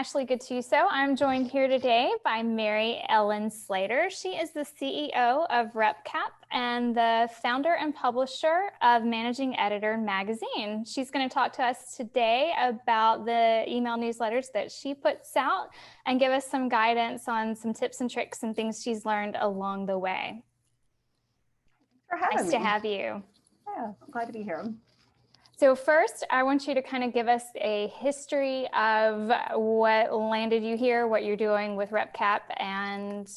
Ashley Gattuso. I'm joined here today by Mary Ellen Slayter. She is the CEO of RepCap and the founder and publisher of Managing Editor magazine. She's going to talk to us today about the email newsletters that she puts out and give us some guidance on some tips and tricks and things she's learned along the way. Thanks for having me. Nice to have you. Yeah, I'm glad to be here. So first, I want you to kind of give us a history of what landed you here, what you're doing with RepCap and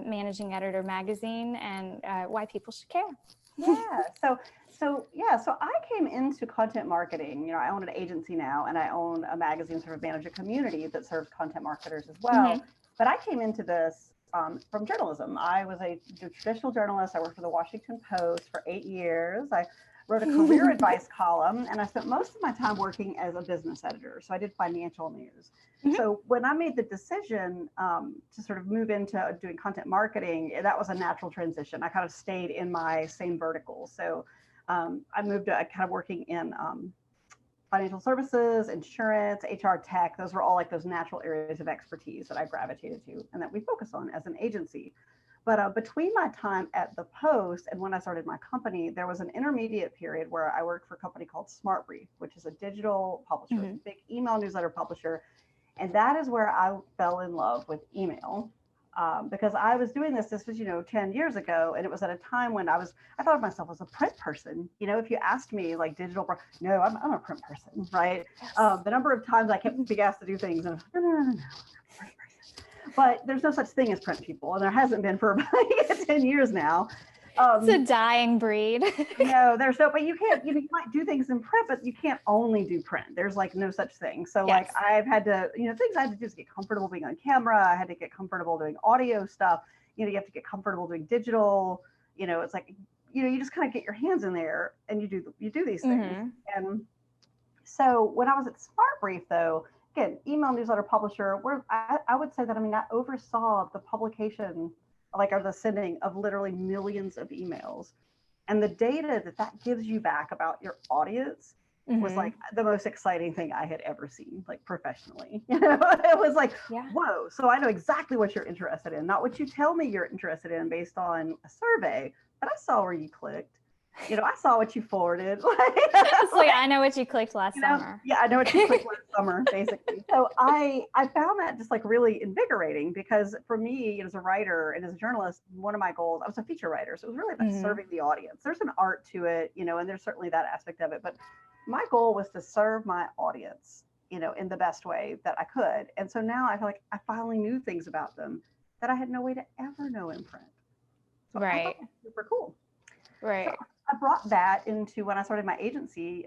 Managing Editor magazine, and why people should care. Yeah. So I came into content marketing. I own an agency now, and I own a magazine, sort of manage a community that serves content marketers as well. Mm-hmm. But I came into this from journalism. I was a traditional journalist. I worked for the Washington Post for 8 years. I wrote a career advice column, and I spent most of my time working as a business editor. So I did financial news. Mm-hmm. So when I made the decision to sort of move into doing content marketing, that was a natural transition. I kind of stayed in my same vertical. So I moved to kind of working in financial services, insurance, HR tech. Those were all like those natural areas of expertise that I gravitated to and that we focus on as an agency. But between my time at the Post and when I started my company, there was an intermediate period where I worked for a company called SmartBrief, which is a digital publisher, mm-hmm. big email newsletter publisher. And that is where I fell in love with email because I was doing this was, 10 years ago. And it was at a time when I thought of myself as a print person. If you asked me like digital, no, I'm a print person, right? Yes. The number of times I kept being asked to do things and no. But there's no such thing as print people, and there hasn't been for about 10 years now. It's a dying breed. No, but you can't, you might do things in print, but you can't only do print. There's like no such thing. So yes. Like I've had to, things I had to do is get comfortable being on camera. I had to get comfortable doing audio stuff. You have to get comfortable doing digital. It's like, you just kind of get your hands in there and you do these things. Mm-hmm. And so when I was at SmartBrief though, again, email newsletter publisher, where I would say that, I oversaw the publication, or the sending of literally millions of emails. And the data that gives you back about your audience mm-hmm. was like the most exciting thing I had ever seen, like professionally. It was like, yeah. Whoa, so I know exactly what you're interested in, not what you tell me you're interested in based on a survey, but I saw where you clicked. I saw what you forwarded. I know what you clicked last summer. Yeah, I know what you clicked last summer, basically. So I found that just like really invigorating because for me as a writer and as a journalist, one of my goals, I was a feature writer. So it was really about mm-hmm. serving the audience. There's an art to it, and there's certainly that aspect of it. But my goal was to serve my audience, in the best way that I could. And so now I feel like I finally knew things about them that I had no way to ever know in print. So right. I thought that was super cool. Right. So I brought that into when I started my agency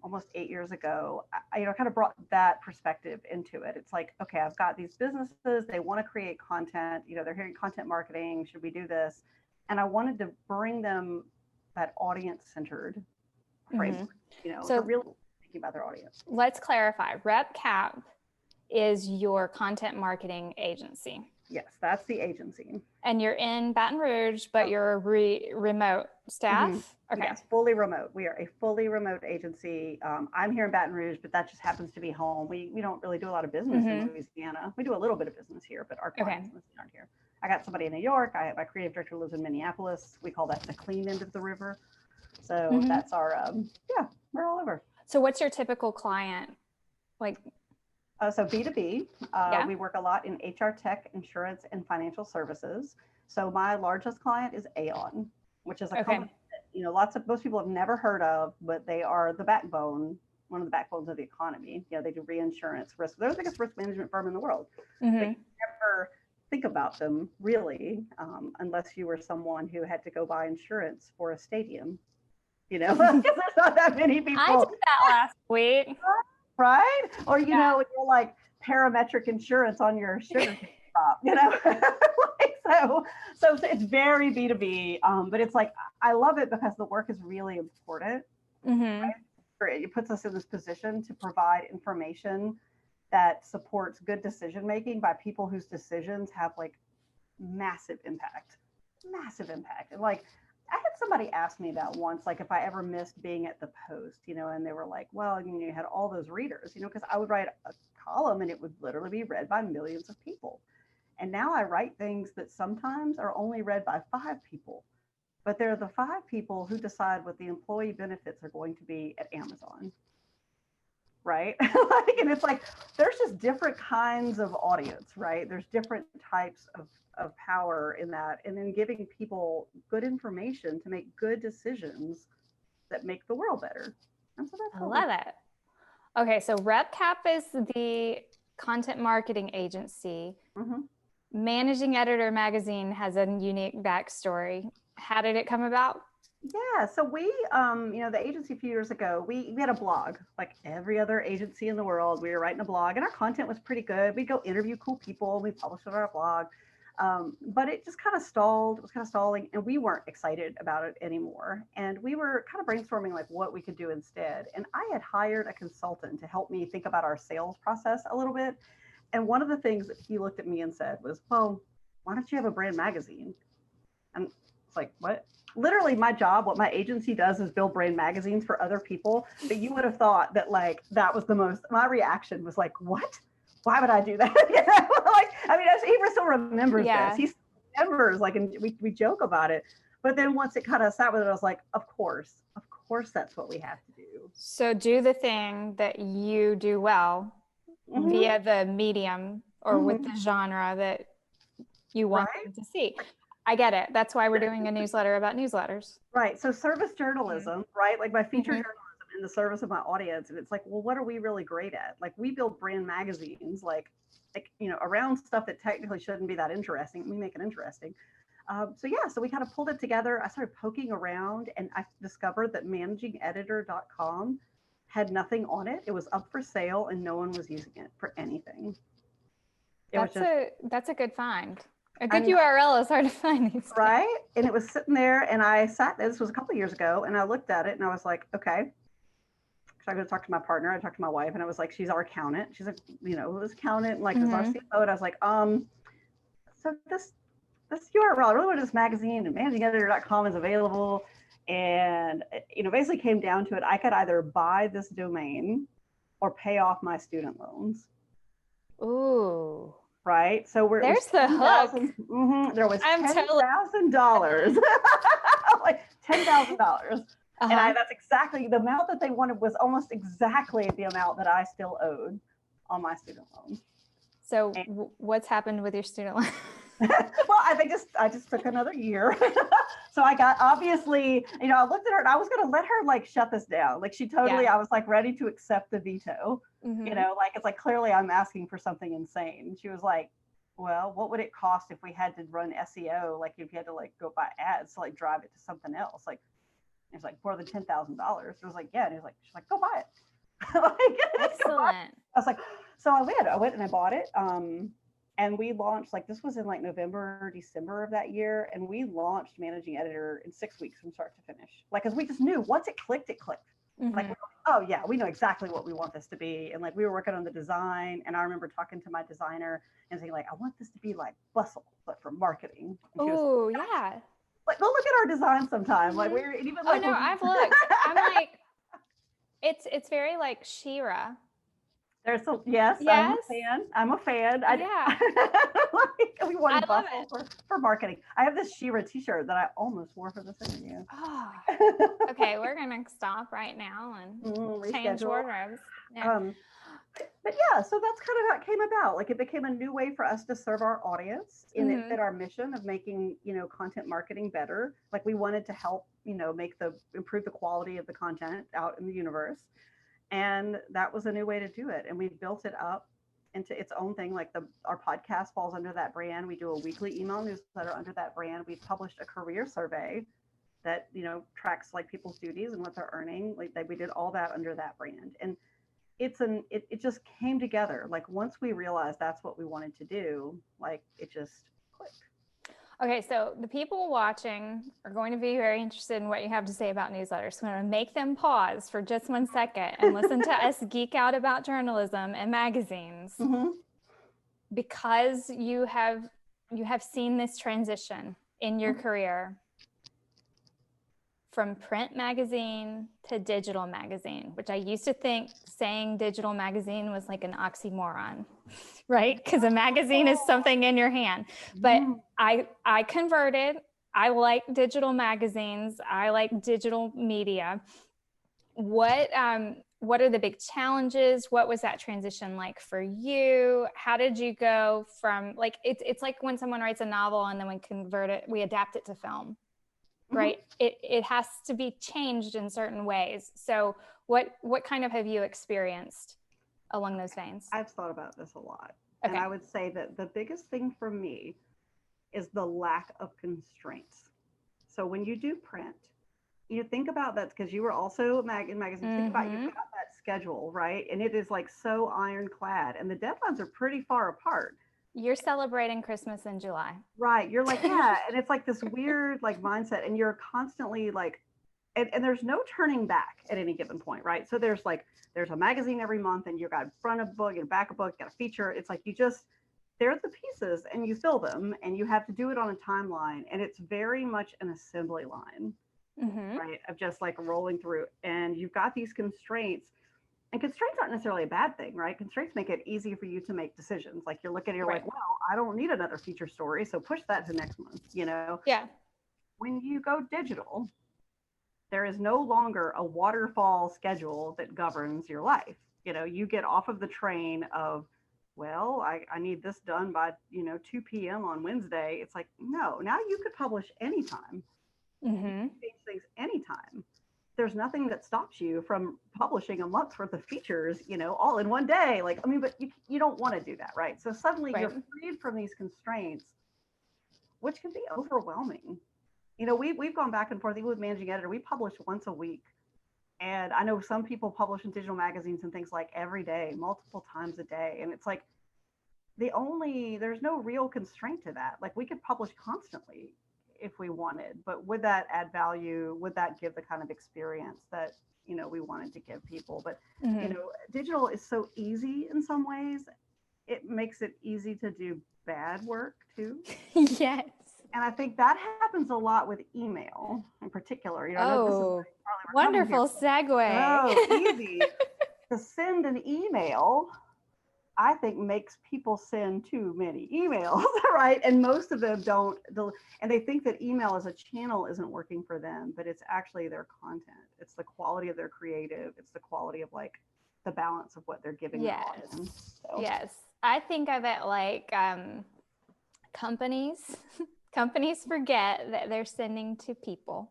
almost 8 years ago. I kind of brought that perspective into it. It's like, okay, I've got these businesses, they want to create content, they're hearing content marketing, should we do this? And I wanted to bring them that audience-centered framework, mm-hmm. So really thinking about their audience. Let's clarify. RepCap is your content marketing agency. Yes, that's the agency. And you're in Baton Rouge, but you're a remote staff? Mm-hmm. Okay. Yes, fully remote. We are a fully remote agency. I'm here in Baton Rouge, but that just happens to be home. We don't really do a lot of business mm-hmm. in Louisiana. We do a little bit of business here, but our clients aren't here. I got somebody in New York. My creative director lives in Minneapolis. We call that the clean end of the river. So mm-hmm. that's our, we're all over. So what's your typical client? So B2B, we work a lot in HR tech, insurance, and financial services. So my largest client is Aon, which is a company that, most people have never heard of, but they are the backbone, one of the backbones of the economy. They do reinsurance, risk. They're the biggest risk management firm in the world. Mm-hmm. But you never think about them really, unless you were someone who had to go buy insurance for a stadium, because there's not that many people. I did that last week. Right? Or, you're like parametric insurance on your sugar shop, So it's very B2B, but it's like, I love it because the work is really important. Mm-hmm. Right? It puts us in this position to provide information that supports good decision-making by people whose decisions have like massive impact. And like, I had somebody ask me that once, like if I ever missed being at the Post, and they were like, well, you had all those readers, because I would write a column and it would literally be read by millions of people. And now I write things that sometimes are only read by 5 people, but they're the 5 people who decide what the employee benefits are going to be at Amazon. Right? Like, and it's like, there's just different kinds of audience, right? There's different types of power in that. And then giving people good information to make good decisions that make the world better. And so that's I love it. Okay, so RepCap is the content marketing agency. Mm-hmm. Managing Editor magazine has a unique backstory. How did it come about? Yeah, so we, the agency a few years ago, we had a blog, like every other agency in the world. We were writing a blog, and our content was pretty good. We'd go interview cool people, and we published it on our blog. But it just kind of stalled. It was kind of stalling, and we weren't excited about it anymore. And we were kind of brainstorming like what we could do instead. And I had hired a consultant to help me think about our sales process a little bit. And one of the things that he looked at me and said was, "Well, why don't you have a brand magazine?" And it's like, what? Literally, my job, what my agency does is build brand magazines for other people. But you would have thought that like that was the most. My reaction was like, "What? Why would I do that?" Like, I mean, he still remembers this. He remembers, like, and we joke about it. But then once it kind of sat with it, I was like, of course, that's what we have to do. So do the thing that you do well via the medium or with the genre that you want them to see. I get it. That's why we're doing a newsletter about newsletters. Right. So service journalism, right? Like my feature journalism in the service of my audience. And it's like, well, what are we really great at? Like we build brand magazines, like around stuff that technically shouldn't be that interesting. We make it interesting. So we kind of pulled it together. I started poking around and I discovered that managingeditor.com had nothing on it. It was up for sale and no one was using it for anything. That's a good find. A good URL is hard to find these days. Right? And it was sitting there and I sat there, this was a couple of years ago, and I looked at it and I was like, okay. So I'm going to talk to my partner. I talked to my wife and I was like, she's our accountant. She's like, this accountant, like this our CFO. And I was like, so this URL, I really want this magazine, and managingeditor.com is available. And, basically came down to it. I could either buy this domain or pay off my student loans. Ooh. Right. So there's the hook. There was $10,000, like $10,000. And that's exactly the amount that they wanted, was almost exactly the amount that I still owed on my student loans. So what's happened with your student loan? Well, I just took another year. So I got, obviously, I looked at her and I was going to let her like shut this down. Like she totally, I was like ready to accept the veto, like, it's like, clearly I'm asking for something insane. And she was like, well, what would it cost if we had to run SEO? Like if you had to like go buy ads to like drive it to something else, like, it's like more than $10,000. It was like, yeah. And she's like, go buy it. Like, excellent. I was like, so I went and I bought it. And we launched, like, this was in like November, December of that year. And we launched Managing Editor in 6 weeks from start to finish. Like, cause we just knew once it clicked, it clicked. Like, oh yeah, we know exactly what we want this to be. And like, we were working on the design. And I remember talking to my designer and saying like, I want this to be like Bustle, but for marketing. Oh yeah. Like, go look at our design sometime. Like we're even like, no, I've looked. I'm like, it's very like She-Ra. There's some, yes. I'm a fan. Like, we wanted Bustle for marketing. I have this She-Ra t-shirt that I almost wore for this interview. Oh, okay. We're going to stop right now and change wardrobes. Yeah. But yeah, so that's kind of how it came about. Like it became a new way for us to serve our audience, and it fit our mission of making, content marketing better. Like we wanted to help, improve the quality of the content out in the universe. And that was a new way to do it. And we built it up into its own thing. Like our podcast falls under that brand. We do a weekly email newsletter under that brand. We published a career survey that, tracks like people's duties and what they're earning. Like we did all that under that brand. And it just came together. Like once we realized that's what we wanted to do, like it just clicked. Okay, so the people watching are going to be very interested in what you have to say about newsletters. So I'm going to make them pause for just 1 second and listen to us geek out about journalism and magazines, because you have seen this transition in your career. from print magazine to digital magazine, which I used to think saying digital magazine was like an oxymoron, right? Because a magazine is something in your hand. But I converted. I like digital magazines. I like digital media. What are the big challenges? What was that transition like for you? How did you go from, like, it's like when someone writes a novel and then we adapt it to film, right? It has to be changed in certain ways. So what kind of have you experienced along those veins? I've thought about this a lot. Okay. And I would say that the biggest thing for me is the lack of constraints. So when you do print, you think about that, because you were also in magazines. Think about, you've got that schedule, right? And it is like so ironclad, and the deadlines are pretty far apart. You're celebrating Christmas in July. Right. You're like, yeah. And it's like this weird like mindset, and you're constantly like, and there's no turning back at any given point, right? So there's a magazine every month, and you've got front of book and back of book, got a feature. It's like they're the pieces, and you fill them, and you have to do it on a timeline. And it's very much an assembly line, right? Of just like rolling through, and you've got these constraints. And constraints aren't necessarily a bad thing, right? Constraints make it easy for you to make decisions. Like you're looking, you're like, well, I don't need another feature story, so push that to next month, Yeah. When you go digital, there is no longer a waterfall schedule that governs your life. You get off of the train of, well, I need this done by, 2 p.m. on Wednesday. It's like, no, now you could publish anytime. Change things anytime. There's nothing that stops you from publishing a month's worth of features, all in one day. But you don't want to do that, right? So suddenly you're freed from these constraints, which can be overwhelming. We've gone back and forth, even with managing editor. We publish once a week. And I know some people publish in digital magazines and things like every day, multiple times a day. And it's like, there's no real constraint to that. Like we could publish constantly if we wanted, but would that add value? Would that give the kind of experience that, we wanted to give people? But, digital is so easy in some ways. It makes it easy to do bad work too. Yes. And I think that happens a lot with email in particular. Wonderful segue. Oh, easy. To send an email, I think, makes people send too many emails, right? And most of them don't, and they think that email as a channel isn't working for them, but it's actually their content. It's the quality of their creative. It's the quality of like the balance of what they're giving. Yes. Their audience. So. Yes. I think of it like companies forget that they're sending to people.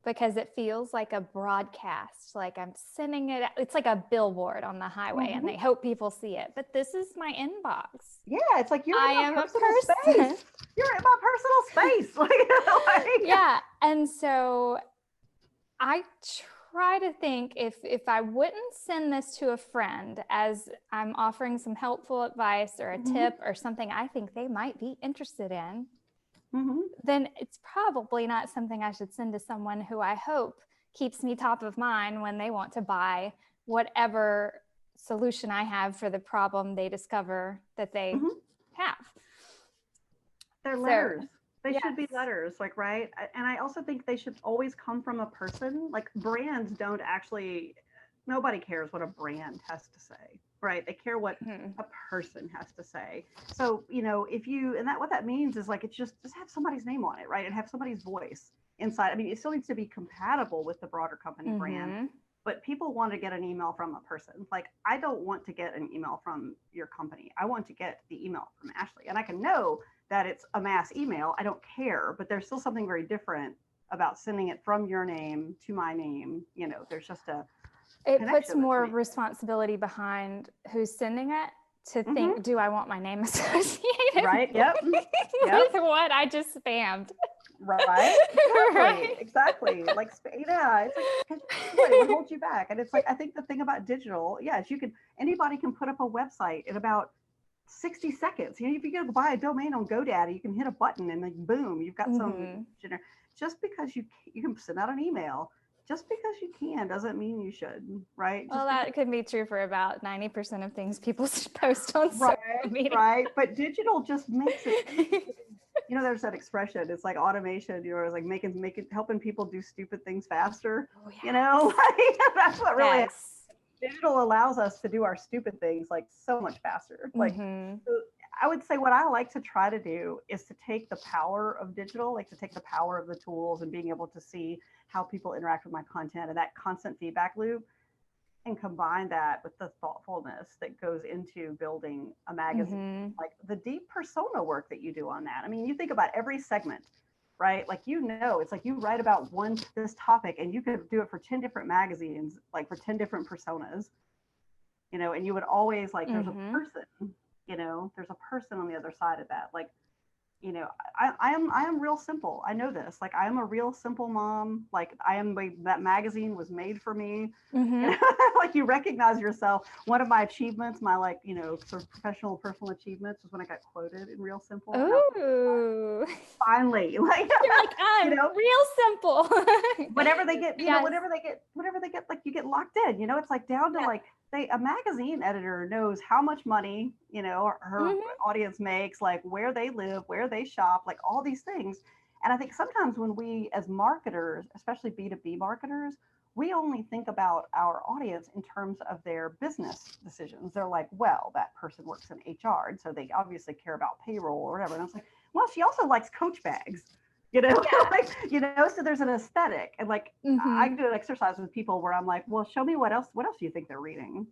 Because it feels like a broadcast, like I'm sending it. It's like a billboard on the highway, and they hope people see it. But this is my inbox. Yeah, it's like you're in my personal space. You're in my personal space. Yeah, and so I try to think if I wouldn't send this to a friend as I'm offering some helpful advice or a tip or something I think they might be interested in. Then it's probably not something I should send to someone who I hope keeps me top of mind when they want to buy whatever solution I have for the problem they discover that they have. They're letters. They should be letters, like, right? And I also think they should always come from a person. Like brands don't actually, nobody cares what a brand has to say. Right. They care what a person has to say. So, what that means is like, it's just have somebody's name on it, right? And have somebody's voice inside. I mean, it still needs to be compatible with the broader company brand, but people want to get an email from a person. Like, I don't want to get an email from your company. I want to get the email from Ashley, and I can know that it's a mass email. I don't care, but there's still something very different about sending it from your name to my name. There's just it puts more responsibility behind who's sending it to think, do I want my name associated right? Yep. with what I just spammed? Right. Exactly. Like, yeah, it's like, what holds you back? And it's like, I think the thing about digital, is anybody can put up a website in about 60 seconds. If you go buy a domain on GoDaddy, you can hit a button and then boom, you've got some, just because you can send out an email just because you can doesn't mean you should, right? Well, Just that could be true for about 90% of things people post on social right, media. right. But digital just makes it, you know, there's that expression. It's like automation, you know, it's like helping people do stupid things faster. Oh, yeah. You know, like, that's what really Yes. digital allows us to do our stupid things like so much faster. Like, so I would say what I like to try to do is to take the power of digital, like to take the power of the tools and being able to see how people interact with my content and that constant feedback loop, and combine that with the thoughtfulness that goes into building a magazine, like the deep persona work that you do on that. I mean, you think about every segment, right? Like, you know, it's like you write about this topic and you could do it for 10 different magazines, like for 10 different personas, you know, and you would always like, there's a person, you know, there's a person on the other side of that. Like, you know, I am real simple. I know this. Like, I am a real simple mom. Like, that magazine was made for me. You know, like, you recognize yourself. One of my achievements, my, like, you know, sort of professional personal achievements, was when I got quoted in Real Simple. Ooh. Finally, like, you're like, I'm you know, real simple. whenever they get, you know, whenever they get, like, you get locked in, you know, it's like down to like, a magazine editor knows how much money, you know, her audience makes, like where they live, where they shop, like all these things. And I think sometimes when we as marketers, especially B2B marketers, we only think about our audience in terms of their business decisions. They're like, well, that person works in HR, and so they obviously care about payroll or whatever. And I was like, well, she also likes Coach bags, you know, like, you know, so there's an aesthetic. And like, I do an exercise with people where I'm like, well, show me what else do you think they're reading?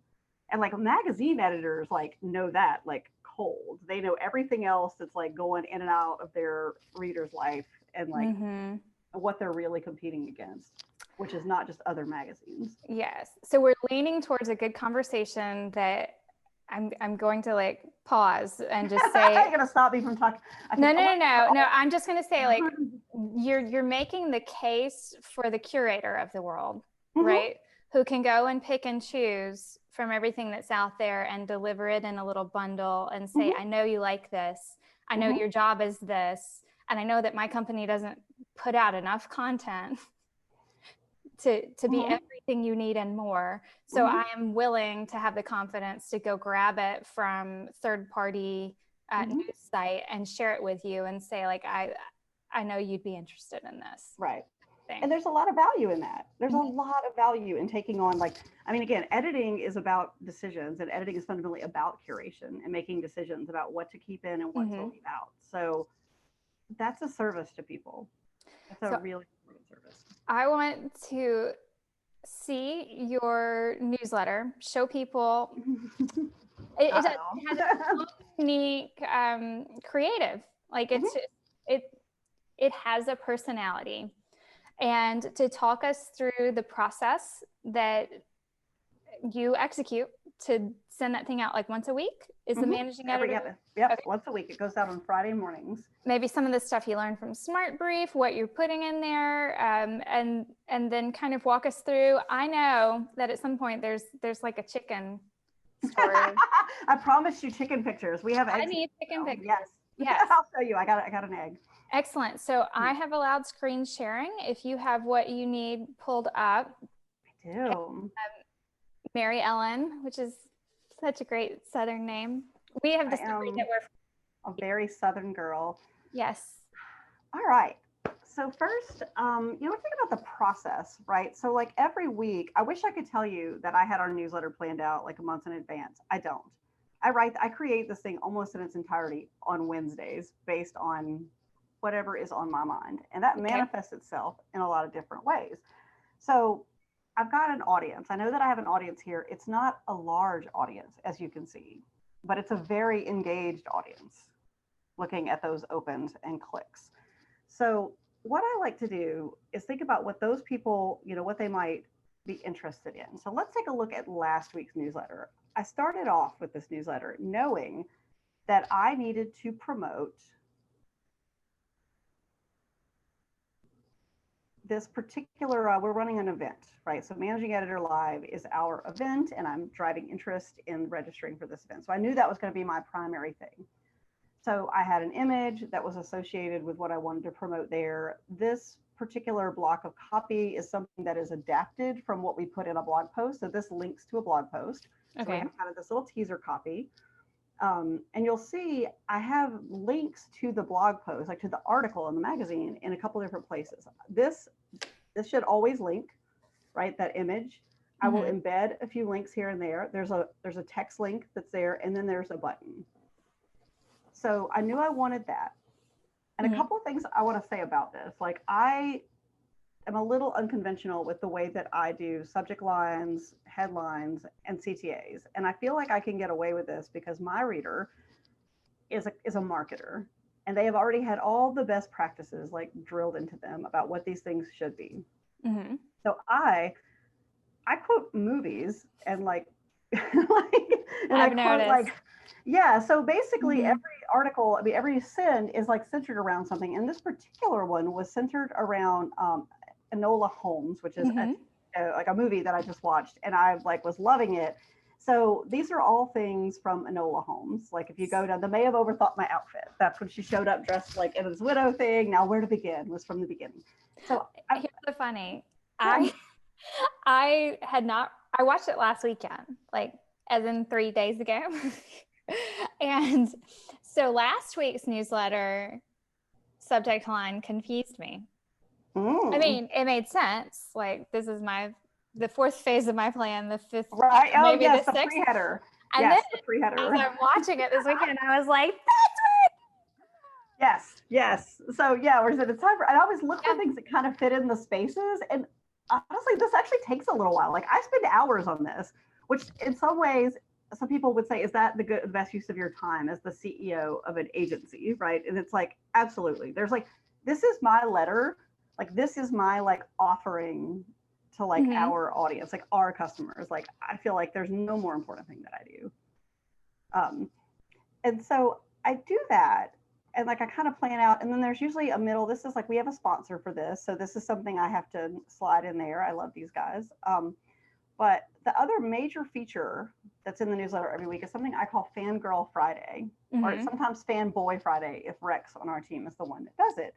And like, magazine editors like know that like cold. They know everything else that's like going in and out of their reader's life, and like what they're really competing against, which is not just other magazines. Yes. So we're leaning towards a good conversation that I'm going to like pause and just say, you're gonna stop me from talking. No. I'm just going to say, like, you're making the case for the curator of the world, right? Who can go and pick and choose from everything that's out there and deliver it in a little bundle and say, I know you like this. I know your job is this. And I know that my company doesn't put out enough content to be everything you need and more. So I am willing to have the confidence to go grab it from third-party news site and share it with you and say, like, I know you'd be interested in this. Right. And there's a lot of value in that. There's a lot of value in taking on, like, I mean, again, editing is about decisions, and editing is fundamentally about curation and making decisions about what to keep in and what to leave out. So that's a service to people. It's a really important service. I want to see your newsletter, show people. It has a unique creative, like it has a personality. And to talk us through the process that you execute to send that thing out, like once a week, is the managing editor? Yep, once a week. It goes out on Friday mornings. Maybe some of the stuff you learned from Smart Brief, what you're putting in there, and then kind of walk us through. I know that at some point there's like a chicken story. I promised you chicken pictures. We have eggs. I need chicken pictures. Yes. I'll show you. I got an egg. Excellent. So I have allowed screen sharing. If you have what you need pulled up. I do. Mary Ellen, which is such a great Southern name. We have discovered that we're a very Southern girl. Yes. All right. So first, think about the process, right? So like every week, I wish I could tell you that I had our newsletter planned out like a month in advance. I don't. I create this thing almost in its entirety on Wednesdays based on whatever is on my mind. And that manifests itself in a lot of different ways. So I've got an audience. I know that I have an audience here. It's not a large audience, as you can see, but it's a very engaged audience looking at those opens and clicks. So what I like to do is think about what those people, what they might be interested in. So let's take a look at last week's newsletter. I started off with this newsletter knowing that I needed to promote this particular, we're running an event, right? So Managing Editor Live is our event, and I'm driving interest in registering for this event. So I knew that was going to be my primary thing. So I had an image that was associated with what I wanted to promote there. This particular block of copy is something that is adapted from what we put in a blog post. So this links to a blog post. So we have kind of this little teaser copy. And you'll see I have links to the blog post, like to the article in the magazine in a couple different places. This should always link, right? That image. I will embed a few links here and there. There's a text link that's there, and then there's a button. So I knew I wanted that. And a couple of things I want to say about this. Like, I am a little unconventional with the way that I do subject lines, headlines, and CTAs. And I feel like I can get away with this because my reader is a marketer, and they have already had all the best practices like drilled into them about what these things should be. So I quote movies and like, I've noticed. Like, yeah. So basically every article, I mean, every send is like centered around something. And this particular one was centered around Enola Holmes, which is like a movie that I just watched, and I like was loving it. So these are all things from Enola Holmes. Like, if you go down, they may have overthought my outfit. That's when she showed up dressed like in this widow thing. Now, where to begin was from the beginning. So here's the funny. I watched it last weekend, like as in 3 days ago. And so last week's newsletter subject line confused me. I mean, it made sense. Like, this is the fourth phase of my plan, the fifth, right? Oh, maybe yes, the the sixth. pre-header. And yes, then, the pre-header. as I'm watching it this weekend, I was like, that's it. Yes. So yeah, we're at the time and I always look for things that kind of fit in the spaces. And honestly, this actually takes a little while. Like, I spend hours on this, which in some ways, some people would say, is that the best use of your time as the CEO of an agency, right? And it's like, absolutely. There's like, this is my letter. Like, this is my like offering to like our audience, like our customers. Like, I feel like there's no more important thing that I do. And so I do that. And like, I kind of plan out, and then there's usually a middle. This is like, we have a sponsor for this. So this is something I have to slide in there. I love these guys. But the other major feature that's in the newsletter every week is something I call Fangirl Friday, or sometimes Fanboy Friday if Rex on our team is the one that does it.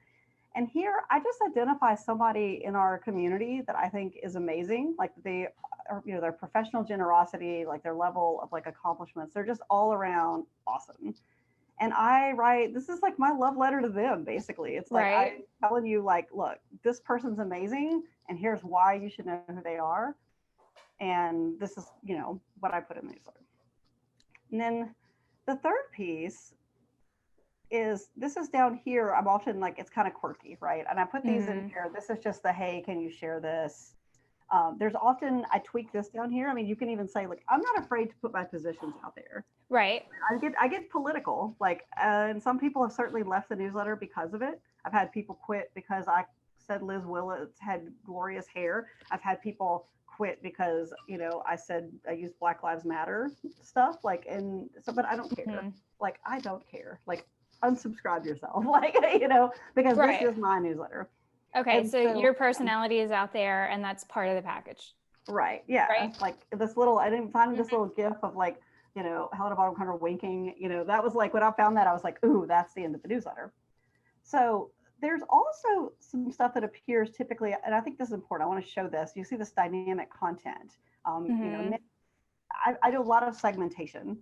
And here I just identify somebody in our community that I think is amazing. Like, they are, you know, their professional generosity, like their level of like accomplishments, they're just all around awesome. And I write, this is like my love letter to them, basically. It's like, I'm telling you, like, look, this person's amazing, and here's why you should know who they are. And this is, you know, what I put in the newsletter. And then the third piece is, this is down here. I'm often like, it's kind of quirky, right? And I put these in here. This is just the, hey, can you share this? There's often, I tweak this down here. I mean, you can even say, like, I'm not afraid to put my positions out there. Right. I get political, like, and some people have certainly left the newsletter because of it. I've had people quit because I said Liz Willits had glorious hair. I've had people quit because, you know, I said I used Black Lives Matter stuff, like, and so, but I don't care. Like, I don't care. Like, unsubscribe yourself, like, you know, because this is my newsletter. Okay, so your personality is out there, and that's part of the package. Right. Yeah. Right? Like this little, I didn't find this little GIF of like, you know, Helena Bottom Corner winking. You know, that was like, when I found that, I was like, ooh, that's the end of the newsletter. So there's also some stuff that appears typically, and I think this is important. I want to show this. You see this dynamic content. You know, I do a lot of segmentation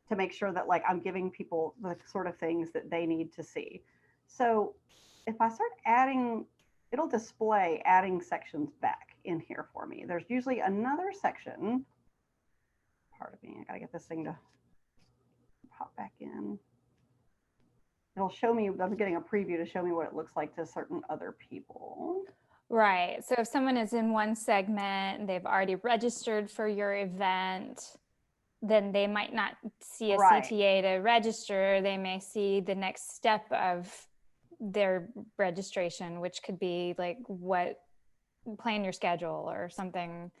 to make sure that like I'm giving people the sort of things that they need to see. So if I start adding, it'll display adding sections back in here for me. There's usually another section. Pardon me, I gotta get this thing to pop back in. It'll show me, I'm getting a preview to show me what it looks like to certain other people. Right. So if someone is in one segment, they've already registered for your event, then they might not see a CTA to register. They may see the next step of their registration, which could be like, what, plan your schedule or something.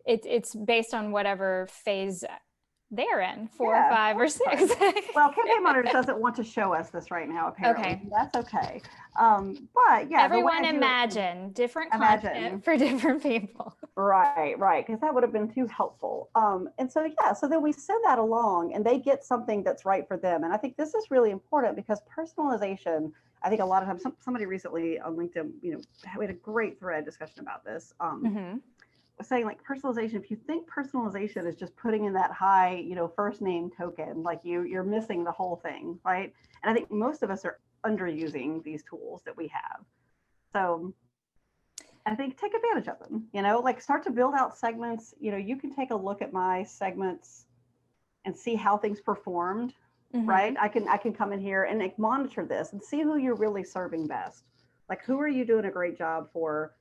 It's based on whatever phase they're in, 4 or 5 or 6. Well, Campaign Monitor doesn't want to show us this right now, apparently. Okay. That's okay. But yeah, everyone imagine different content for different people. Right, because that would have been too helpful. And so, yeah, so then we send that along and they get something that's right for them. And I think this is really important because personalization, I think a lot of times, somebody recently on LinkedIn, we had a great thread discussion about this. Was saying like personalization, if you think personalization is just putting in that high, first name token, like you're missing the whole thing, right? And I think most of us are underusing these tools that we have. So I think take advantage of them, like start to build out segments. You can take a look at my segments and see how things performed, right? I can come in here and like monitor this and see who you're really serving best. Like, who are you doing a great job for?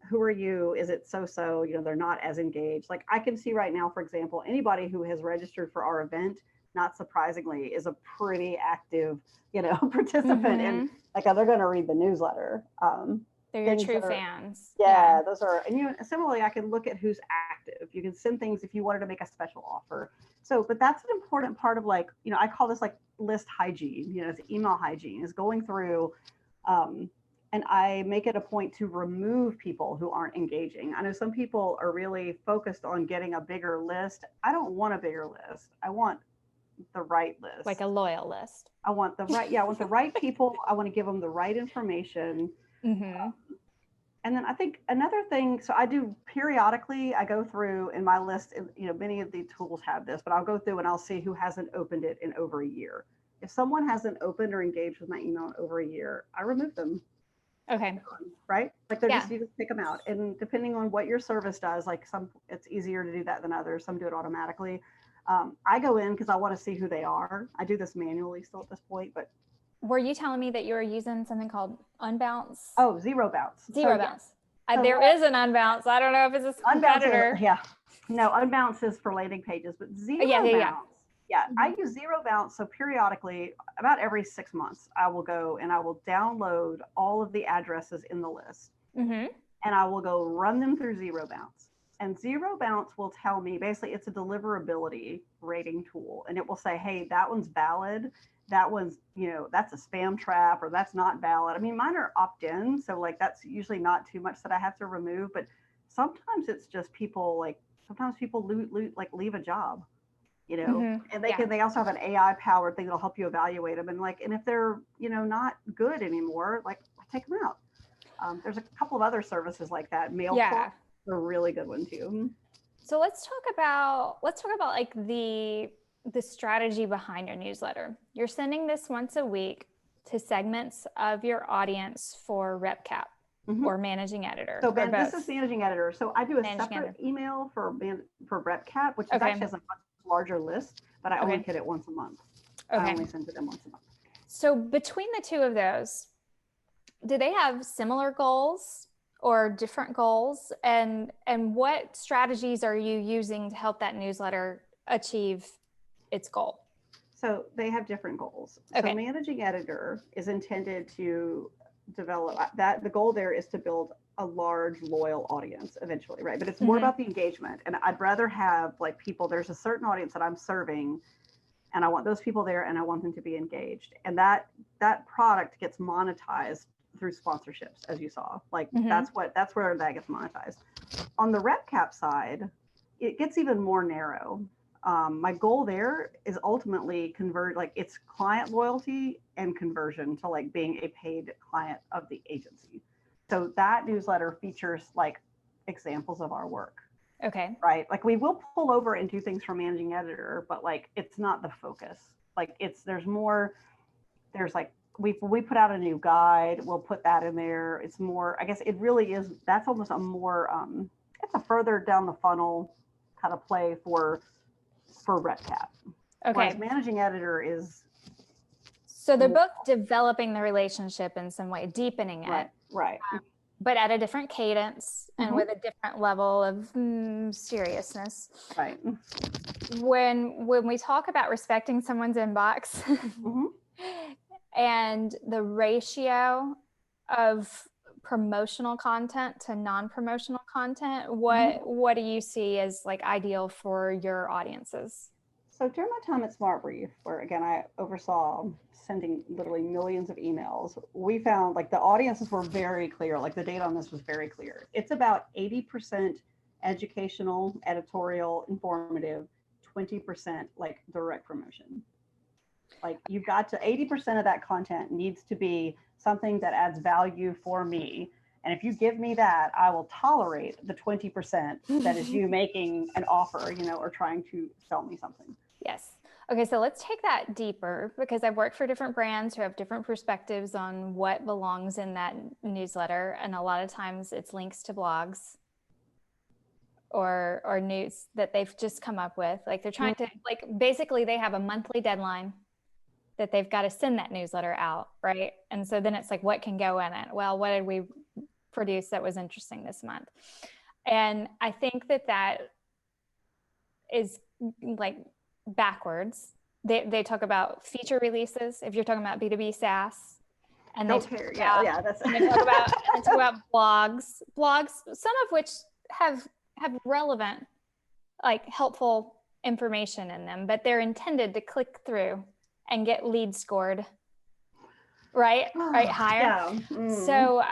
Who are you? Is it so-so? They're not as engaged. Like I can see right now, for example, anybody who has registered for our event, not surprisingly, is a pretty active, participant and like they're going to read the newsletter. They're your true fans. Yeah, those are, and similarly, I can look at who's active. You can send things if you wanted to make a special offer. So, but that's an important part of like, I call this like list hygiene, it's email hygiene, is going through, and I make it a point to remove people who aren't engaging. I know some people are really focused on getting a bigger list. I don't want a bigger list. I want the right list. Like a loyal list. I want the right people. I want to give them the right information. And then I think another thing, so I do periodically, I go through in my list, many of the tools have this, but I'll go through and I'll see who hasn't opened it in over a year. If someone hasn't opened or engaged with my email in over a year, I remove them. Okay. Right? Like you just pick them out. And depending on what your service does, like it's easier to do that than others. Some do it automatically. I go in because I want to see who they are. I do this manually still at this point, but. Were you telling me that you were using something called Unbounce? Oh, Zero Bounce. Zero Bounce. So there is an Unbounce. I don't know if it's a competitor. No, Unbounce is for landing pages, but Zero Bounce. Yeah, I use Zero Bounce. So periodically, about every 6 months, I will go and I will download all of the addresses in the list. And I will go run them through Zero Bounce. And Zero Bounce will tell me, basically, it's a deliverability rating tool. And it will say, hey, that one's valid. That one's, that's a spam trap, or that's not valid. I mean, mine are opt-in. So like, that's usually not too much that I have to remove. But sometimes it's just people sometimes people leave a job. And they also have an AI powered thing that'll help you evaluate them. And if they're, not good anymore, like take them out. There's a couple of other services like that. MailCloth is a really good one too. So let's talk about like the strategy behind your newsletter. You're sending this once a week to segments of your audience for RepCap or Managing Editor. So this is Managing Editor. So I do a separate email for RepCap, which is actually has a much larger list, but I only get it once a month. I only send to them once a month. So between the two of those, do they have similar goals or different goals? And what strategies are you using to help that newsletter achieve its goal? So they have different goals. So Managing Editor is intended to develop that. The goal there is to build a large, loyal audience eventually, right? But it's more about the engagement. And I'd rather have like people, there's a certain audience that I'm serving and I want those people there and I want them to be engaged. And that product gets monetized through sponsorships, as you saw. Like that's where that gets monetized. On the RepCap side, it gets even more narrow. My goal there is ultimately it's client loyalty and conversion to like being a paid client of the agency. So that newsletter features like examples of our work. Okay. Right. Like we will pull over and do things for Managing Editor, but like it's not the focus. Like there's like we put out a new guide, we'll put that in there. It's more, I guess it really is, that's almost a more it's a further down the funnel kind of play for RepCap. Okay. Whereas Managing Editor is. So they're both developing the relationship in some way, deepening it. Right. But at a different cadence and with a different level of seriousness. Right. When we talk about respecting someone's inbox and the ratio of promotional content to non-promotional content, what do you see as like ideal for your audiences? So during my time at Smart Brief, where again I oversaw sending literally millions of emails, we found like the audiences were very clear. Like the data on this was very clear. It's about 80% educational, editorial, informative, 20% like direct promotion. Like you've got to 80% of that content needs to be something that adds value for me. And if you give me that, I will tolerate the 20% that is you making an offer, or trying to sell me something. Yes. Okay, so let's take that deeper because I've worked for different brands who have different perspectives on what belongs in that newsletter. And a lot of times it's links to blogs or news that they've just come up with. Like they're trying to, like, basically they have a monthly deadline that they've got to send that newsletter out, right? And so then it's like, what can go in it? Well, what did we produce that was interesting this month? And I think that is like backwards. They talk about feature releases if you're talking about B2B SaaS. And they talk about blogs, some of which have relevant, like helpful information in them, but they're intended to click through and get lead scored, right higher. Yeah. So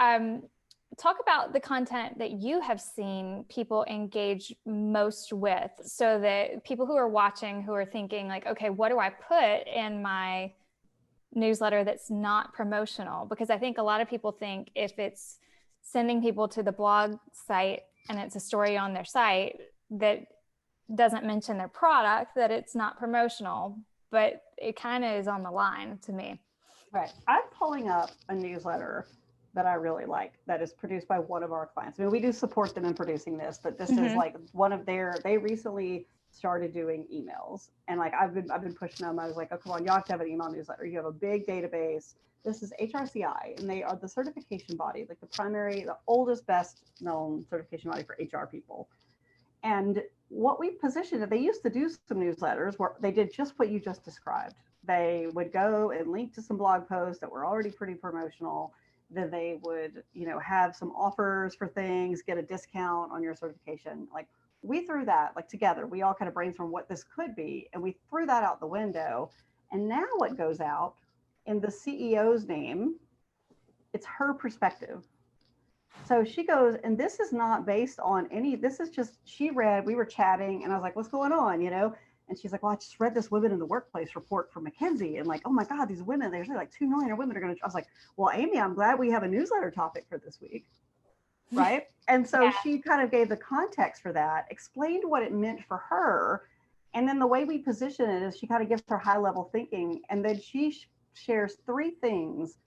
talk about the content that you have seen people engage most with, so that people who are watching, who are thinking like, okay, what do I put in my newsletter that's not promotional? Because I think a lot of people think if it's sending people to the blog site and it's a story on their site that doesn't mention their product, that it's not promotional, but it kind of is on the line to me. Right. I'm pulling up a newsletter that I really like that is produced by one of our clients. I mean, we do support them in producing this, but this is like one of they recently started doing emails, and like I've been pushing them. I was like, oh, come on, you have to have an email newsletter. You have a big database. This is HRCI, and they are the certification body, like the oldest, best known certification body for HR people. And what we positioned it, they used to do some newsletters where they did just what you just described. They would go and link to some blog posts that were already pretty promotional. Then they would, have some offers for things, get a discount on your certification. Like we threw that like together. We all kind of brainstormed what this could be, and we threw that out the window. And now what goes out in the CEO's name, it's her perspective. So she goes, and this is not based on this is just, we were chatting and I was like, what's going on, And she's like, well, I just read this Women in the Workplace report from McKinsey, and like, oh my God, these women, there's like 2 million women are going to, I was like, well, Amy, I'm glad we have a newsletter topic for this week. Right. And so she kind of gave the context for that, explained what it meant for her. And then the way we position it is she kind of gives her high level thinking. And then she shares 3 things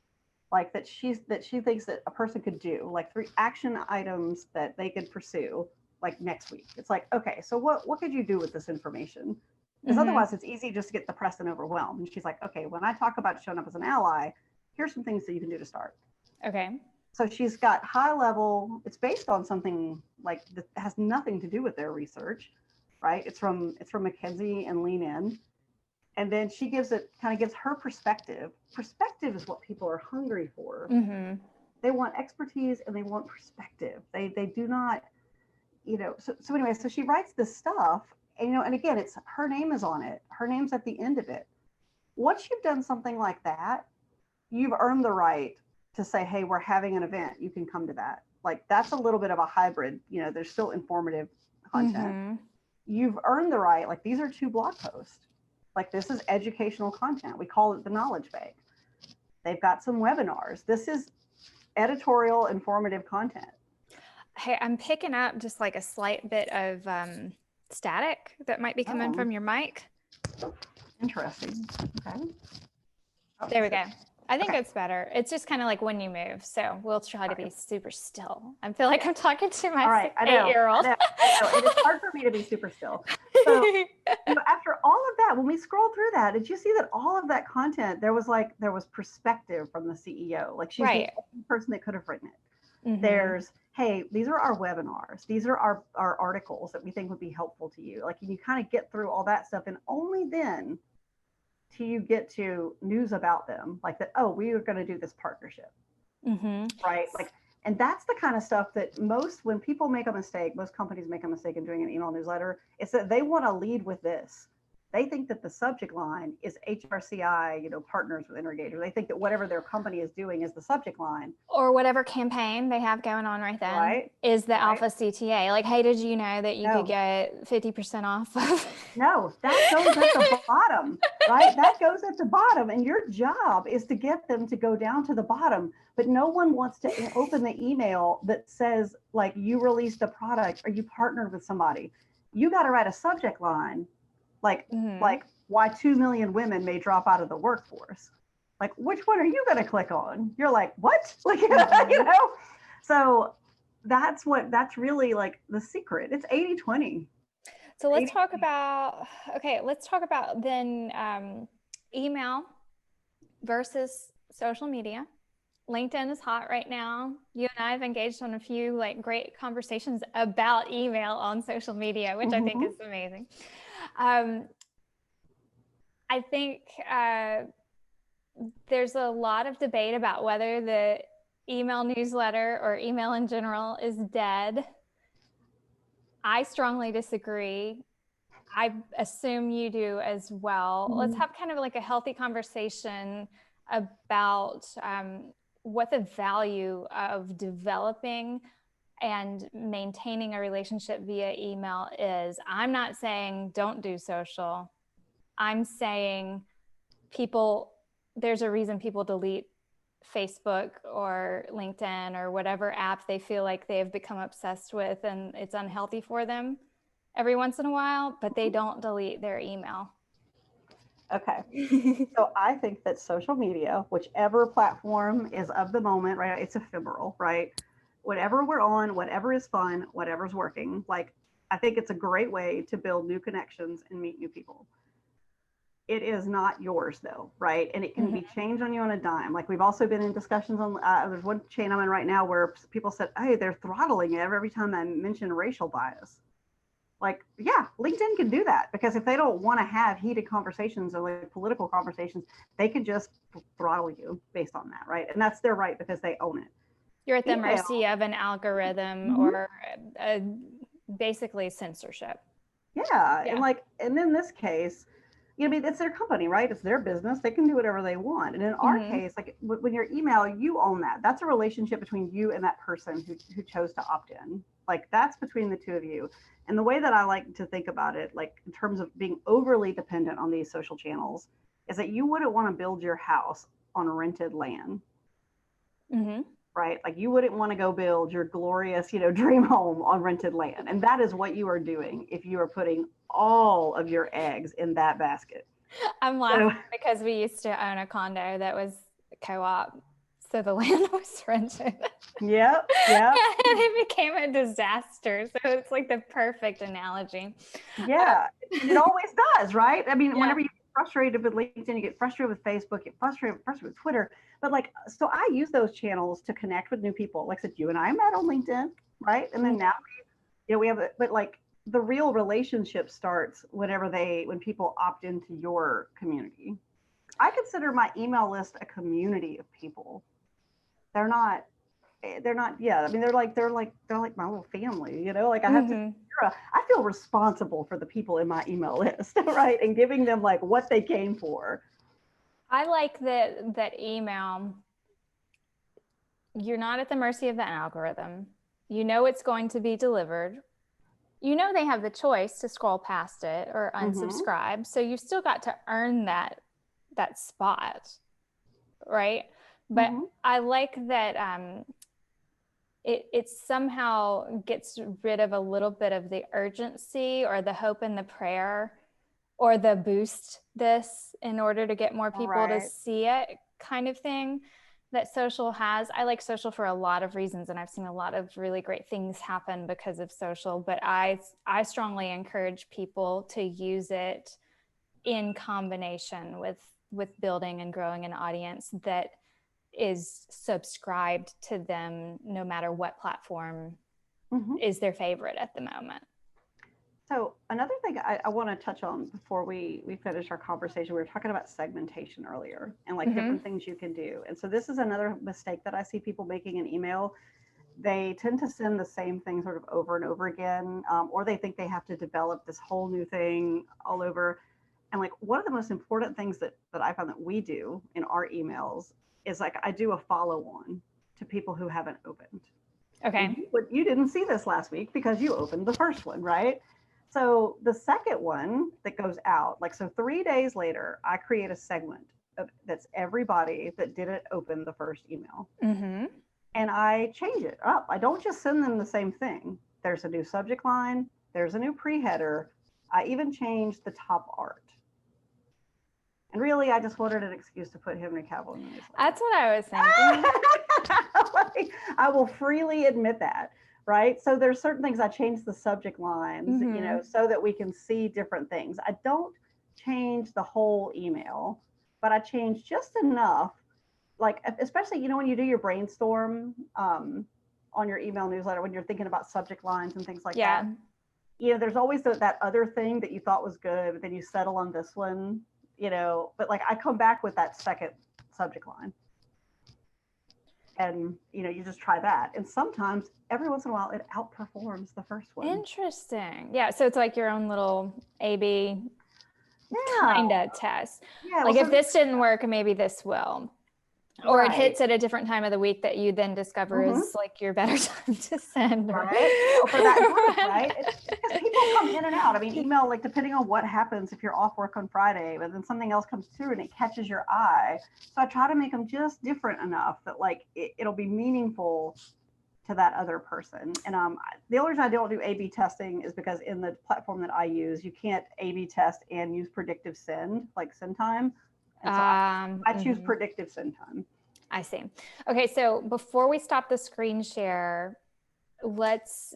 like that she thinks that a person could do, like 3 action items that they could pursue like next week. It's like, okay, so what could you do with this information? Because otherwise it's easy just to get depressed and overwhelmed. And she's like, okay, when I talk about showing up as an ally, here's some things that you can do to start. Okay. So she's got high level, it's based on something like that has nothing to do with their research, right? It's from McKinsey and Lean In. And then she gives her perspective. Perspective is what people are hungry for. They want expertise and they want perspective. They do not, so anyway, so she writes this stuff, and, and again, it's her name is on it. Her name's at the end of it. Once you've done something like that, you've earned the right to say, hey, we're having an event. You can come to that. Like that's a little bit of a hybrid, there's still informative content. You've earned the right. Like these are 2 blog posts. Like this is educational content. We call it the knowledge bank. They've got some webinars. This is editorial informative content. Hey, I'm picking up just like a slight bit of static that might be coming from your mic. Interesting. Okay. There we go. I think it's better. It's just kind of like when you move. So we'll try to be super still. I feel like I'm talking to my 8-year-old. I know. It is hard for me to be super still. So after all of that, when we scroll through that, did you see that all of that content, there was perspective from the CEO. Like she's the only person that could have written it. There's, hey, these are our webinars. These are our articles that we think would be helpful to you. Like you kind of get through all that stuff, and only then till you get to news about them, like that, oh, we are going to do this partnership, right? Like, and that's the kind of stuff that when people make a mistake, most companies make a mistake in doing an email newsletter, it's that they want to lead with this. they think that the subject line is HRCI, partners with Integrator. They think that whatever their company is doing is the subject line. Or whatever campaign they have going on right then Right. is the Right. Alpha CTA. Like, hey, did you know that you could No. get 50% off of? No, that goes at the bottom, right? That goes at the bottom. And your job is to get them to go down to the bottom. But no one wants to open the email that says, like, you released a product or you partnered with somebody. You got to write a subject line like why 2 million women may drop out of the workforce. Like, which one are you going to click on? You're like, what? Like, So that's really like the secret. It's 80-20. So let's talk about then email versus social media. LinkedIn is hot right now. You and I have engaged on a few like great conversations about email on social media, which I think is amazing. I think there's a lot of debate about whether the email newsletter or email in general is dead. I strongly disagree. I assume you do as well. Let's have kind of like a healthy conversation about what the value of developing and maintaining a relationship via email is. I'm not saying don't do social. I'm saying there's a reason people delete Facebook or LinkedIn or whatever app they feel like they have become obsessed with and it's unhealthy for them every once in a while, but they don't delete their email. Okay. So I think that social media, whichever platform is of the moment, right? It's ephemeral, right? Whatever we're on, whatever is fun, whatever's working. Like, I think it's a great way to build new connections and meet new people. It is not yours though, right? And it can be changed on you on a dime. Like, we've also been in discussions on, there's one chain I'm in right now where people said, hey, they're throttling it every time I mention racial bias. Like, yeah, LinkedIn can do that, because if they don't want to have heated conversations or like political conversations, they can just throttle you based on that, right? And that's their right because they own it. You're at the mercy of an algorithm or basically censorship. Yeah. And in this case, I mean, it's their company, right? It's their business. They can do whatever they want. And in our case, like when you're email, you own that. That's a relationship between you and that person who chose to opt in. Like, that's between the two of you. And the way that I like to think about it, like in terms of being overly dependent on these social channels, is that you wouldn't want to build your house on rented land. Right? Like, you wouldn't want to go build your glorious, dream home on rented land. And that is what you are doing if you are putting all of your eggs in that basket. I'm laughing because we used to own a condo that was co-op. So the land was rented. Yep. And it became a disaster. So it's like the perfect analogy. Yeah. It always does, right? I mean, whenever you get frustrated with LinkedIn, you get frustrated with Facebook, you get frustrated with Twitter. But like, so I use those channels to connect with new people. Like I said, you and I met on LinkedIn, right? And then now we have it, but like the real relationship starts when people opt into your community. I consider my email list a community of people. They're not, yeah. I mean, they're like my little family, like I have to, I feel responsible for the people in my email list, right? And giving them like what they came for. I like that email, you're not at the mercy of the algorithm. You know it's going to be delivered. You know they have the choice to scroll past it or unsubscribe. So you still got to earn that spot, right? But I like that it somehow gets rid of a little bit of the urgency or the hope and the prayer or the boost this in order to get more people to see it kind of thing that social has. I like social for a lot of reasons, and I've seen a lot of really great things happen because of social, but I strongly encourage people to use it in combination with building and growing an audience that is subscribed to them no matter what platform is their favorite at the moment. So another thing I want to touch on before we finish our conversation, we were talking about segmentation earlier and like different things you can do. And so this is another mistake that I see people making in email. They tend to send the same thing sort of over and over again, or they think they have to develop this whole new thing all over. And like one of the most important things that I found that we do in our emails is like I do a follow on to people who haven't opened. Okay. You didn't see this last week because you opened the first one, right? So the second one that goes out, like, so 3 days later, I create a segment that's everybody that didn't open the first email. Mm-hmm. And I change it up. I don't just send them the same thing. There's a new subject line. There's a new pre-header. I even changed the top art. And really, I just wanted an excuse to put Henry Cavill in the newsletter. That's what I was thinking. Like, I will freely admit that, right? So there's certain things I changed the subject lines, you know, so that we can see different things. I don't change the whole email, but I change just enough, like, especially, you know, when you do your brainstorm on your email newsletter, when you're thinking about subject lines and things like that, you know, there's always that other thing that you thought was good, but then you settle on this one, you know, but like I come back with that second subject line. And, you know, you just try that. And sometimes every once in a while it outperforms the first one. Interesting. Yeah. So it's like your own little A/B kind of test. Yeah, like, well, if this didn't work, maybe this will. Or it hits at a different time of the week that you then discover is like your better time to send. Right. For that month, right? It's because people come in and out. I mean, email, like, depending on what happens, if you're off work on Friday, but then something else comes through and it catches your eye. So I try to make them just different enough that, like, it'll be meaningful to that other person. And the only reason I don't do A/B testing is because in the platform that I use, you can't A/B test and use predictive send, like send time. And so I choose predictive send time. I see. Okay, so before we stop the screen share, let's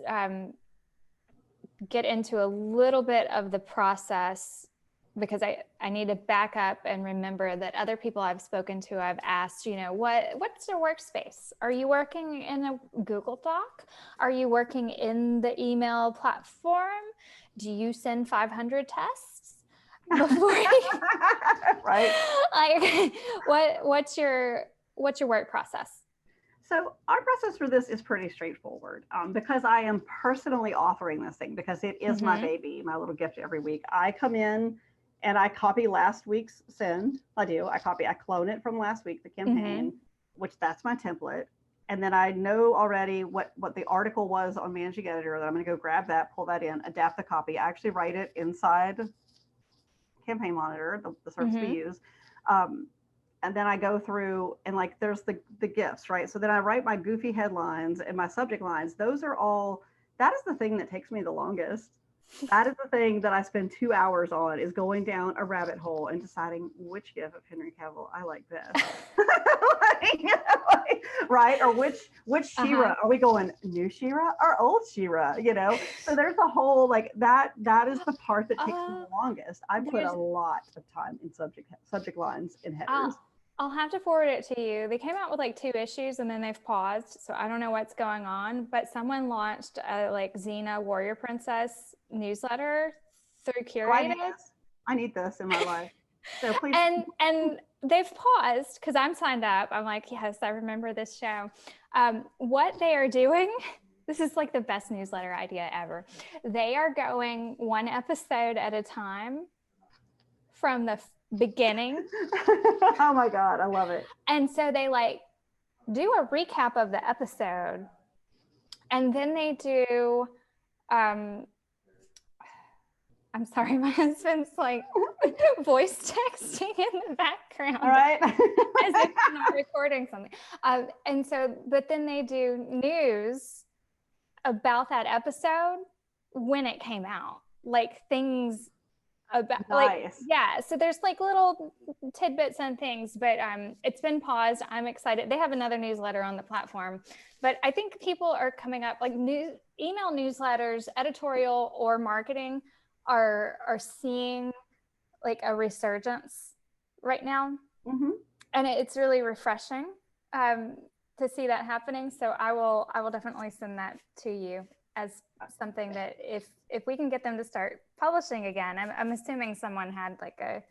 get into a little bit of the process, because I need to back up and remember that other people I've spoken to, I've asked, you know, what's your workspace? Are you working in a Google Doc? Are you working in the email platform? Do you send 500 tests before you... Right. Like, what's your work process? So our process for this is pretty straightforward, because I am personally authoring this thing, because it is my baby, my little gift every week. I come in and I copy last week's send. I clone it from last week, the campaign, which that's my template. And then I know already what the article was on Managing Editor, that I'm going to go grab that, pull that in, adapt the copy. I actually write it inside Campaign Monitor, the service we use. And then I go through and, like, there's the GIFs, right? So then I write my goofy headlines and my subject lines. Those are all, that is the thing that takes me the longest. That is the thing that I spend 2 hours on, is going down a rabbit hole and deciding which GIF of Henry Cavill I like best. Right? Or which She-Ra, are we going new She-Ra or old She-Ra, you know? So there's a whole, like, that is the part that takes me the longest. I put a lot of time in subject lines and headers. I'll have to forward it to you. They came out with like 2 issues and then they've paused. So I don't know what's going on, but someone launched a, like, Xena Warrior Princess newsletter through Curated. I need this in my life. So please. And they've paused because I'm signed up. I'm like, yes, I remember this show. What they are doing, this is like the best newsletter idea ever. They are going 1 episode at a time from the beginning. Oh my God, I love it. And so they, like, do a recap of the episode, and then they do I'm sorry, my husband's like voice texting in the background. All right. As if I'm not recording something. And so, but then they do news about that episode when it came out, like things about, like, yeah. So there's like little tidbits and things, but it's been paused. I'm excited. They have another newsletter on the platform, but I think people are coming up, like, email newsletters, editorial or marketing, are seeing like a resurgence right now. And it's really refreshing to see that happening. So I will definitely send that to you as something that if we can get them to start publishing again, I'm assuming someone had like a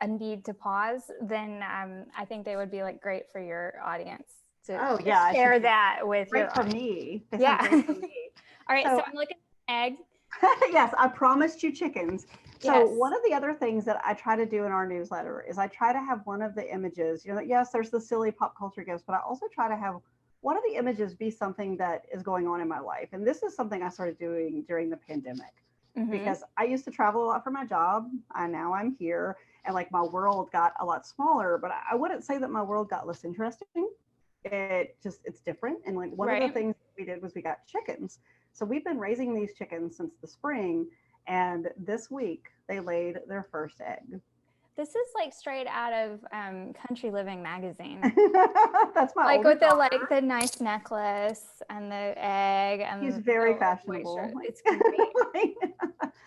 need to pause, then I think they would be like great for your audience to share that with you. Great for me. Yeah. All right, so I'm looking at egg. Yes, I promised you chickens. So one of the other things that I try to do in our newsletter is I try to have one of the images, yes, there's the silly pop culture gifts, but I also try to have one of the images be something that is going on in my life. And this is something I started doing during the pandemic because I used to travel a lot for my job. Now I'm here and like my world got a lot smaller, but I wouldn't say that my world got less interesting. It's different. And like one of the things we did was we got chickens. So we've been raising these chickens since the spring. And this week they laid their first egg. This is like straight out of Country Living magazine. That's my like with daughter. the nice necklace and the egg and she's very fashionable. It's great.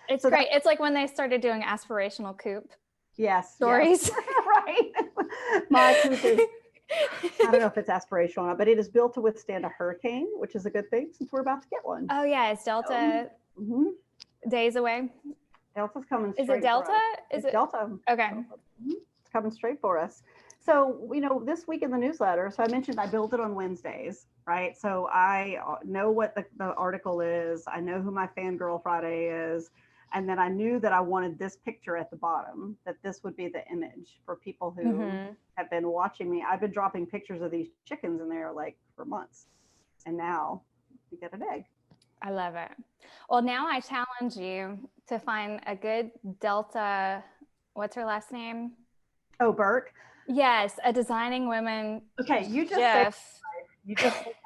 It's great. It's like when they started doing aspirational coupe. Yes. Stories. Yes. Right. My coupe is, I don't know if it's aspirational or not, but it is built to withstand a hurricane, which is a good thing since we're about to get one. Oh yeah, it's Delta. Days away. Delta's coming straight. Is it Delta? Is it Delta? Okay. It's coming straight for us. So, this week in the newsletter, so I mentioned I build it on Wednesdays, right? So I know what the article is. I know who my Fangirl Friday is. And then I knew that I wanted this picture at the bottom, that this would be the image for people who have been watching me. I've been dropping pictures of these chickens in there like for months. And now you get an egg. I love it. Well, now I challenge you to find a good Delta, what's her last name? Oh, Burke. Yes, a Designing Women. Okay, you just saved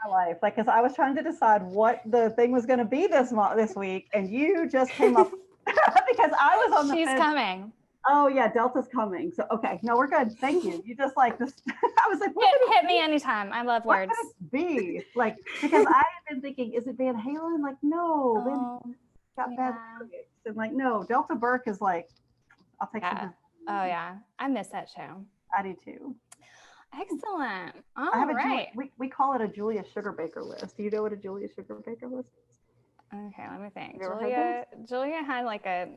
my life. Like, because I was trying to decide what the thing was going to be this week, and you just came up because I was on the She's fence. Coming. Oh yeah, Delta's coming. So okay, no, we're good. Thank you. You just like this. I was like, hit me anytime. I love words. What could it be? Like, because I have been thinking, is it Van Halen? Like, no, Van Halen got bad lyrics. And like, no, Delta Burke is like, I'll take some. Oh yeah, I miss that show. I do too. Excellent. All right. We call it a Julia Sugarbaker list. Do you know what a Julia Sugarbaker list is? Okay, let me think. Julia had like a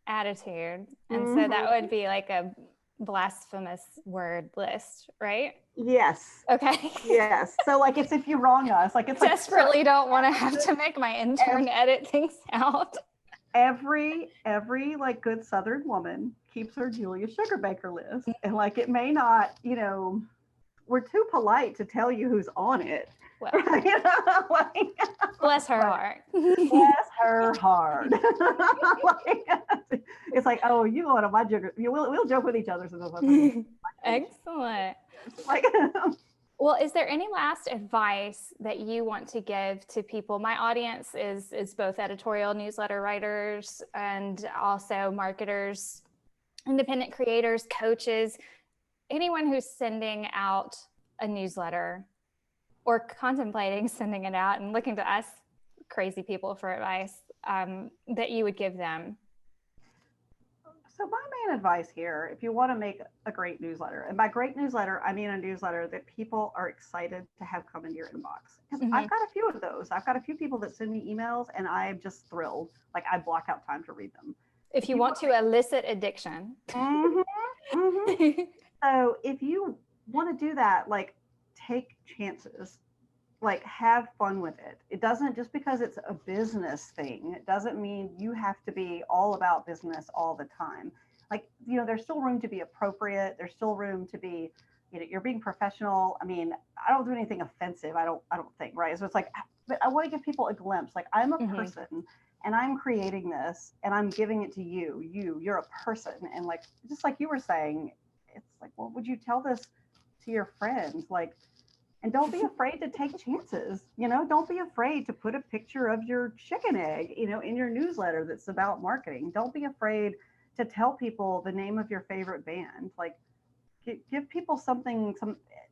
attitude, and so that would be like a blasphemous word list, right? Yes. Okay. Yes. So like it's if you wrong us, like it's desperately like, don't want to have to make my intern edit things out. Every like good Southern woman keeps her Julia Sugarbaker list, and like it may not, we're too polite to tell you who's on it. Well, bless her heart. Bless her heart. It's like, oh, you go on my sugar. We'll joke with each other. Excellent. Well, is there any last advice that you want to give to people? My audience is both editorial newsletter writers and also marketers, independent creators, coaches, anyone who's sending out a newsletter or contemplating sending it out and looking to us crazy people for advice that you would give them. So my main advice here, if you want to make a great newsletter, and by great newsletter, I mean a newsletter that people are excited to have come into your inbox. Because I've got a few of those. I've got a few people that send me emails and I'm just thrilled. Like I block out time to read them. If you want to elicit addiction. So if you want to do that, like take chances. Like have fun with it. It doesn't, just because it's a business thing, it doesn't mean you have to be all about business all the time. Like, there's still room to be appropriate. There's still room to be, you're being professional. I mean, I don't do anything offensive. I don't think, right? So it's like, but I want to give people a glimpse. Like I'm a person and I'm creating this and I'm giving it to you. You're a person. And like, just like you were saying, it's like, well, would you tell this to your friends? Like, and don't be afraid to take chances. Don't be afraid to put a picture of your chicken egg, in your newsletter that's about marketing. Don't be afraid to tell people the name of your favorite band. Like, give people something.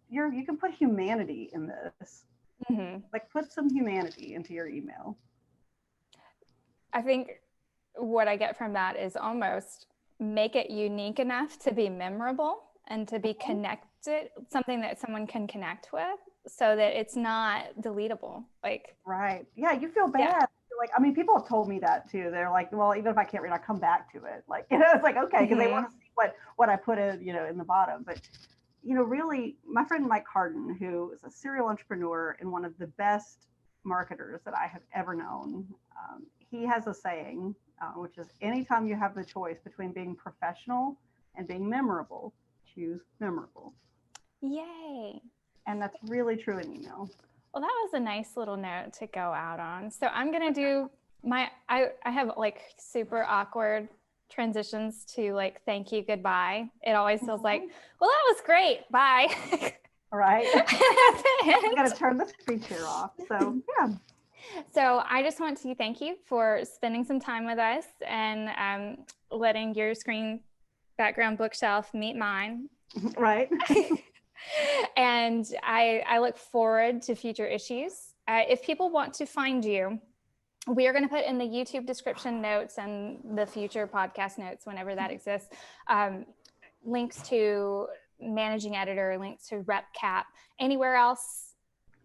You can put humanity in this. Like, put some humanity into your email. I think what I get from that is almost make it unique enough to be memorable and to be connected, something that someone can connect with so that it's not deletable. Like, right. Yeah. You feel bad. Yeah. Like, I mean, people have told me that too. They're like, well, even if I can't read, I come back to it. Like, it's like, okay. Cause they want to see what I put in, in the bottom, but really my friend, Mike Harden, who is a serial entrepreneur and one of the best marketers that I have ever known, he has a saying, which is anytime you have the choice between being professional and being memorable, choose memorable. Yay. And that's really true in email. Well, that was a nice little note to go out on. So I'm going to do I have like super awkward transitions to like, thank you, goodbye. It always feels like, well, that was great. Bye. All right. I got to turn the screen share off. So, yeah. So I just want to thank you for spending some time with us and letting your screen background bookshelf meet mine. Right. And I look forward to future issues. If people want to find you, we are going to put in the YouTube description notes and the future podcast notes, whenever that exists, links to Managing Editor, links to RepCap. Anywhere else?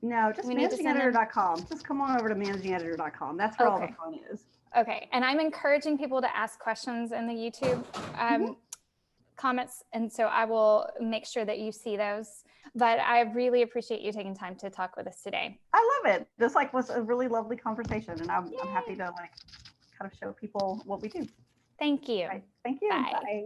No, just managingeditor.com. Just come on over to managingeditor.com. That's where all the fun is. Okay. And I'm encouraging people to ask questions in the YouTube comments. And so I will make sure that you see those. But I really appreciate you taking time to talk with us today. I love it. This was a really lovely conversation, and I'm happy to kind of show people what we do. Thank you. Right. Thank you. Bye. Bye.